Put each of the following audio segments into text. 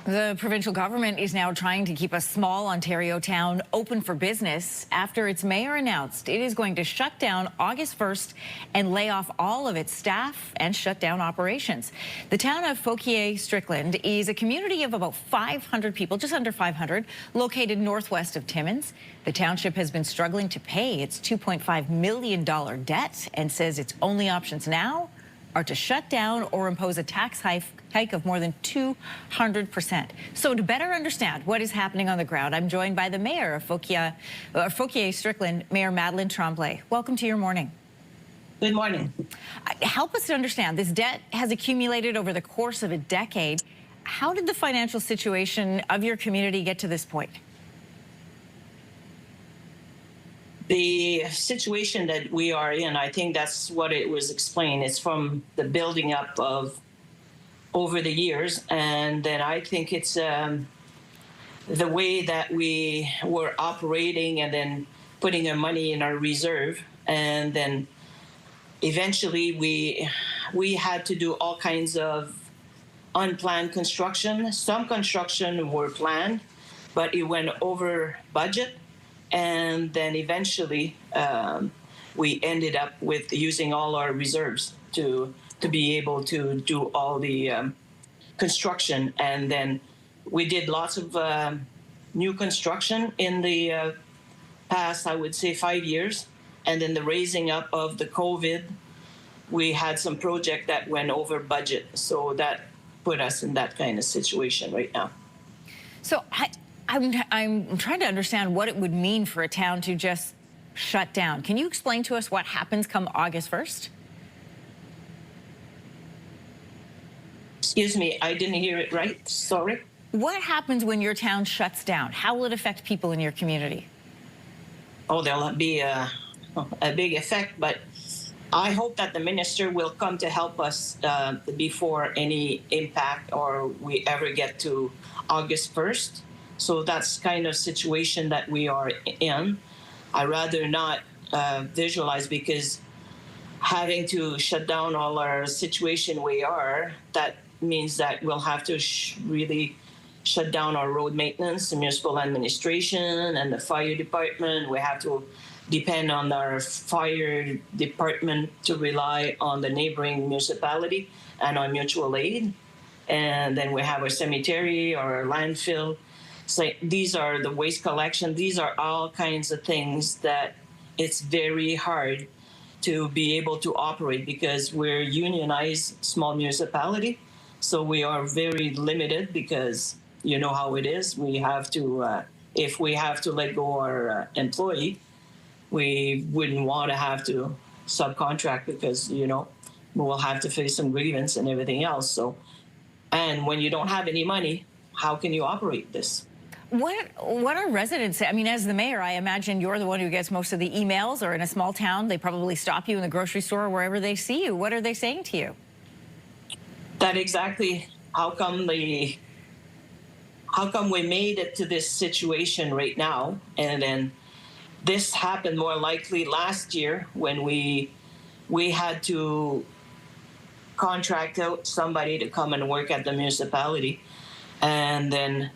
The provincial government is now trying to keep a small Ontario town open for business after its mayor announced it is going to shut down August 1st and lay off all of its staff and shut down operations. The town of Fauquier-Strickland is a community of about 500 people, just under 500, located northwest of Timmins. The township has been struggling to pay its $2.5 million debt and says its only options now are to shut down or impose a tax hike of more than 200%. So to better understand what is happening on the ground, I'm joined by the mayor of Fauquier-Strickland, Mayor Madeleine Tremblay. Welcome to Your Morning. Good morning. Help us to understand, this debt has accumulated over the course of a decade. How did the financial situation of your community get to this point? The situation that we are in, I think that's what it was explained. It's from the building up of over the years. And then I think it's the way that we were operating and then putting our money in our reserve. And then eventually we had to do all kinds of unplanned construction. Some construction were planned, but it went over budget. And then eventually we ended up with using all our reserves to be able to do all the construction. And then we did lots of new construction in the past, I would say, 5 years. And then the raising up of the COVID, we had some project that went over budget. So that put us in that kind of situation right now. So I'm trying to understand what it would mean for a town to just shut down. Can you explain to us what happens come August 1st? Excuse me, I didn't hear it right. Sorry. What happens when your town shuts down? How will it affect people in your community? Oh, there'll be a big effect, but I hope that the minister will come to help us before any impact or we ever get to August 1st. So that's kind of situation that we are in. I rather not visualize, because having to shut down all our situation we are, that means that we'll have to really shut down our road maintenance, the municipal administration, and the fire department. We have to depend on our fire department to rely on the neighboring municipality and on mutual aid. And then we have our cemetery or our landfill. So these are the waste collection. These are all kinds of things that it's very hard to be able to operate, because we're unionized small municipality. So we are very limited, because you know how it is. We have to, if we have to let go our employee, we wouldn't want to have to subcontract, because, you know, we'll have to face some grievance and everything else. So, and when you don't have any money, how can you operate this? What are residents? I mean, as the mayor, I imagine you're the one who gets most of the emails, or in a small town, they probably stop you in the grocery store or wherever they see you. What are they saying to you? That exactly. How come we made it to this situation right now? And then this happened more likely last year when we had to contract out somebody to come and work at the municipality. And then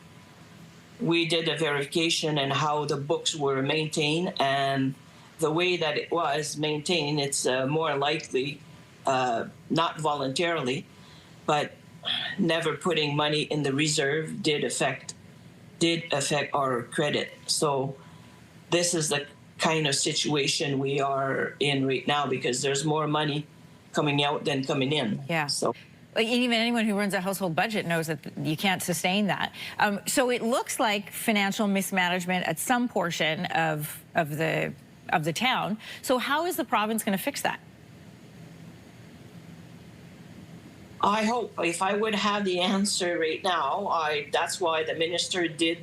we did a verification and how the books were maintained, and the way that it was maintained, it's more likely, not voluntarily, but never putting money in the reserve did affect our credit. So this is the kind of situation we are in right now, because there's more money coming out than coming in. Yeah. So even anyone who runs a household budget knows that you can't sustain that. So it looks like financial mismanagement at some portion of the town. So how is the province going to fix that? I hope, if I would have the answer right now, that's why the minister did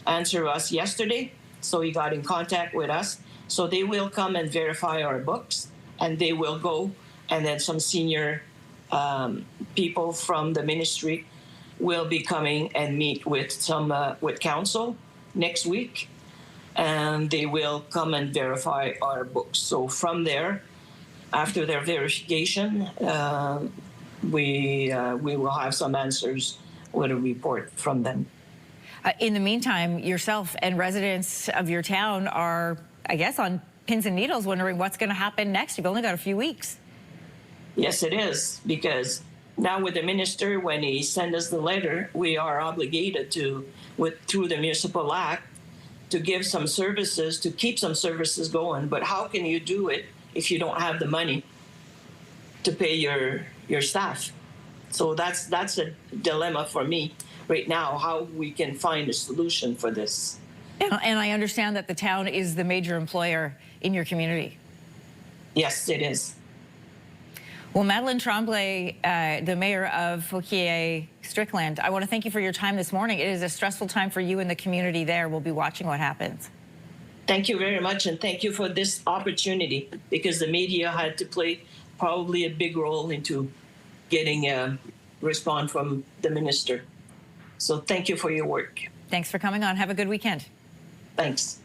answer us yesterday. So he got in contact with us. So they will come and verify our books, and they will go, and then some senior people from the ministry will be coming and meet with with council next week, and they will come and verify our books. So from there, after their verification, we will have some answers with a report from them. In the meantime, yourself and residents of your town are, I guess, on pins and needles wondering what's going to happen next. You've only got a few weeks. Yes, it is, because now with the minister, when he sent us the letter, we are obligated to, through the municipal act, to give some services, to keep some services going. But how can you do it if you don't have the money to pay your staff? So that's a dilemma for me right now, how we can find a solution for this. And I understand that the town is the major employer in your community. Yes, it is. Well, Madeleine Tremblay, the mayor of Fauquier-Strickland, I want to thank you for your time this morning. It is a stressful time for you and the community there. We'll be watching what happens. Thank you very much, and thank you for this opportunity, because the media had to play probably a big role into getting a response from the minister. So thank you for your work. Thanks for coming on. Have a good weekend. Thanks.